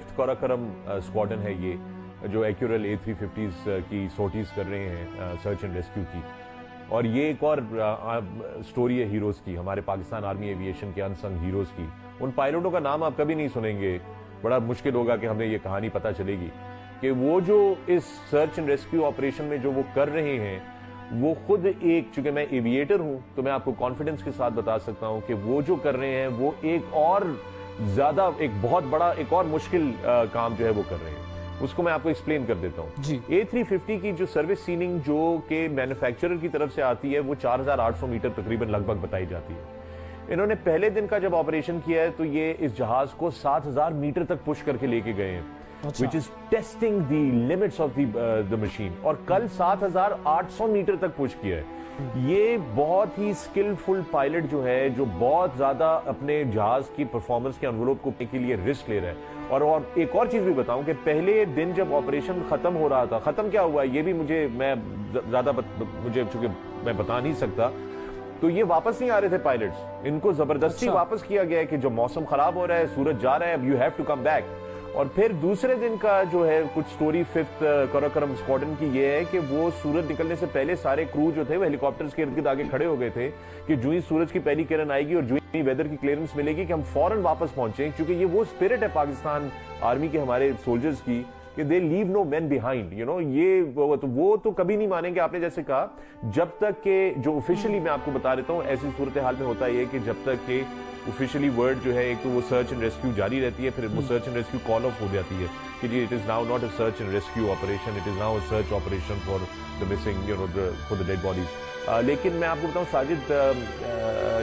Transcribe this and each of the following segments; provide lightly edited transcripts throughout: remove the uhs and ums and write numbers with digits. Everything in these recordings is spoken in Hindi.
5th काराकोरम स्क्वाड्रन है ये, जो एक्यूरल A350s की सोटीज कर रहे हैं सर्च एंड रेस्क्यू की। और ये एक और स्टोरी है हीरोज की, हमारे पाकिस्तान आर्मी एविएशन के अनसंग हीरोज की। उन पायलटों का नाम आप कभी नहीं सुनेंगे, बड़ा मुश्किल होगा कि हमें ये कहानी पता चलेगी कि वो जो इस सर्च एंड रेस्क्यू ऑपरेशन में जो वो कर रहे हैं, वो खुद एक, चूंकि मैं एविएटर हूं तो मैं आपको कॉन्फिडेंस के साथ बता सकता हूं कि वो जो कर रहे हैं वो एक और ज्यादा, एक बहुत बड़ा, एक और मुश्किल काम जो है वो कर रहे हैं। उसको मैं आपको एक्सप्लेन कर देता हूं। A350 की जो सर्विस सीलिंग जो के मैन्युफैक्चरर की तरफ से आती है वो 4800 मीटर तकरीबन लगभग बताई जाती है। इन्होंने पहले दिन का जब ऑपरेशन किया है तो ये इस जहाज को 7000 मीटर तक पुश करके लेके गए हैं, which is testing the limits of the machine. और कल 7800 मीटर तक पुश किया है। ये बहुत ही स्किलफुल पायलट जो है, जो बहुत ज्यादा अपने जहाज की परफॉर्मेंस के एनवेलोप को के लिए रिस्क ले रहा है। और एक और चीज भी बताऊं कि पहले दिन जब ऑपरेशन खत्म हो रहा था, खत्म क्या हुआ ये भी मैं ज्यादा मुझे चूंकि मैं बता नहीं सकता, तो ये वापस नहीं आ रहे थे पायलट्स, इनको जबरदस्ती वापस किया गया है कि जो मौसम खराब हो रहा है, सूरज जा रहा है, अब you have to come back. और फिर दूसरे दिन का जो है कुछ स्टोरी 5th काराकोरम स्क्वाड्रन की ये है कि वो सूरज निकलने से पहले सारे क्रू जो थे वो हेलीकॉप्टर्स के इर्द गिर्द आगे खड़े हो गए थे कि जो ही सूरज की पहली किरण आएगी और जो ही वेदर की क्लियरेंस मिलेगी कि हम फौरन वापस पहुंचे, क्योंकि ये वो स्पिरिट है पाकिस्तान आर्मी के, हमारे सोल्जर्स की, कि they leave no man behind, you know. ये वो तो कभी नहीं मानेंगे, आपने जैसे कहा, जब तक के जो ऑफिशियली मैं आपको बता देता हूँ, ऐसी सूरत हाल में होता है कि जब तक के ऑफिशियली वर्ड जो है, एक तो वो सर्च एंड रेस्क्यू जारी रहती है, फिर वो search and rescue call off हो जाती है कि जी it is now not a search and rescue operation, it is now a search operation for the missing, you know, for the dead bodies. लेकिन मैं आपको बताऊं, साजिद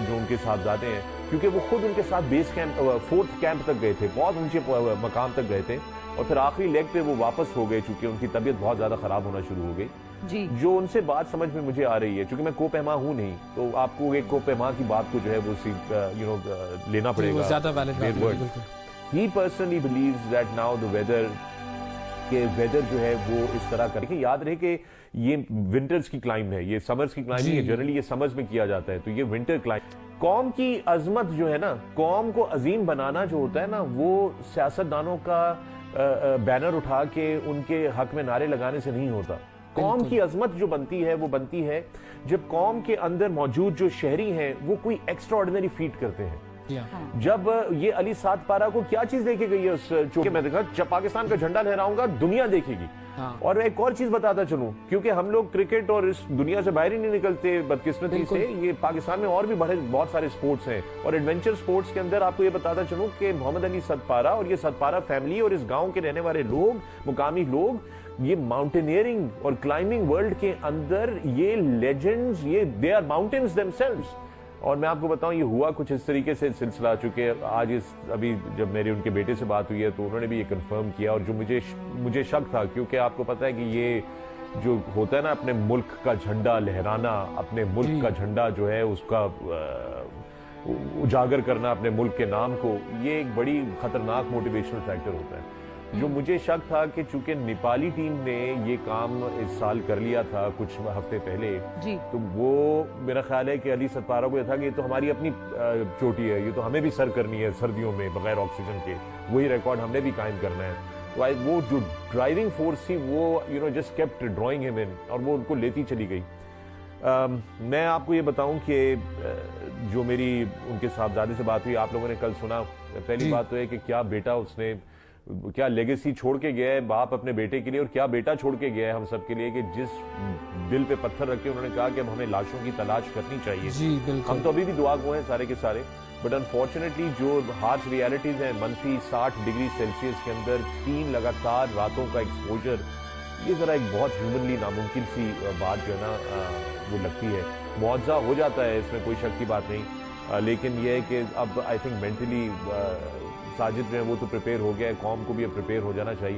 जो उनके साहबजादे हैं, क्योंकि वो खुद उनके साथ बेस कैंप 4th कैंप तक गए थे, बहुत ऊंचे मकाम तक गए थे, और फिर आखिरी लेग पे वो वापस हो गए चूंकि उनकी तबीयत बहुत ज्यादा खराब होना शुरू हो गई। जी। जो उनसे बात समझ में मुझे आ रही है, क्योंकि मैं कोपहमा हूं नहीं, तो आपको एक कोपहमा की बात को जो है वो लेना पड़ेगा। ज्यादा वैलिड बात है। He personally believes that now the weather जो है वो इस तरह करके, याद रहे कि ये विंटर्स की क्लाइम है, ये समर्स की क्लाइम नहीं है, जनरली ये समर्स में किया जाता है, तो ये विंटर क्लाइम। कौम की अजमत जो है ना, कौम को अजीम बनाना जो होता है ना, वो सियासतदानों का बैनर उठा के उनके हक में नारे लगाने से नहीं होता। कौम की अजमत जो बनती है वो बनती है जब कौम के अंदर मौजूद जो शहरी हैं वो कोई एक्स्ट्राऑर्डिनरी फीट करते हैं। जब ये अली सात पारा को क्या चीज देके गई है उस चौके में, देखा जब पाकिस्तान का झंडा लहराऊंगा दुनिया देखेगी। और एक और चीज बताता चलूं, क्योंकि हम लोग क्रिकेट और इस दुनिया से बाहर ही नहीं निकलते बदकिस्मती से, ये पाकिस्तान में और भी बहुत सारे स्पोर्ट्स हैं, और एडवेंचर स्पोर्ट्स के अंदर आपको ये बताता चलूं कि मोहम्मद अली सतपारा और ये सतपारा फैमिली और इस गांव के रहने वाले लोग, मुकामी लोग, ये माउंटेनियरिंग और क्लाइंबिंग वर्ल्ड के अंदर ये लेजेंड्स, ये दे आर माउंटेन्स देमसेल्व्स। और मैं आपको बताऊं, ये हुआ कुछ इस तरीके से सिलसिला, चुके आज अभी जब मेरे उनके बेटे से बात हुई है तो उन्होंने भी ये कंफर्म किया, और जो मुझे शक था, क्योंकि आपको पता है कि ये जो होता है ना, अपने मुल्क का झंडा लहराना, अपने मुल्क का झंडा जो है उसका उजागर करना अपने मुल्क के नाम को, ये एक बड़ी खतरनाक मोटिवेशनल फैक्टर होता है। जो मुझे शक था कि चूंकि नेपाली टीम ने ये काम इस साल कर लिया था कुछ हफ्ते पहले, तो वो मेरा ख्याल है कि अली सतपारा को यह था कि ये तो हमारी अपनी चोटी है, ये तो हमें भी सर करनी है सर्दियों में बगैर ऑक्सीजन के, वही रिकॉर्ड हमने भी कायम करना है। तो वो जो ड्राइविंग फोर्स थी वो just kept drawing him in, और वो उनको लेती चली गई। मैं आपको ये बताऊं कि जो मेरी उनके साहबजादे से बात हुई, आप लोगों ने कल सुना, पहली बात तो है कि क्या बेटा उसने, क्या लेगेसी छोड़ के गया है बाप अपने बेटे के लिए, और क्या बेटा छोड़ के गया है हम सब के लिए, कि जिस दिल पे पत्थर रख के उन्होंने कहा कि अब हमें लाशों की तलाश करनी चाहिए। जी बिल्कुल। हम तो अभी भी दुआ गो हैं सारे के सारे, बट अनफॉर्चुनेटली जो हार्श रियलिटीज है, -60 डिग्री सेल्सियस के अंदर 3 लगातार रातों का एक्सपोजर, ये जरा एक बहुत ह्यूमनली नामुमकिन सी बात जो है ना वो लगती है। मुआवजा हो जाता है, इसमें कोई शक की बात नहीं, लेकिन यह है कि अब आई थिंक मेंटली साजिद जो है वो तो प्रिपेयर हो गया है, कौम को भी अब प्रिपेयर हो जाना चाहिए।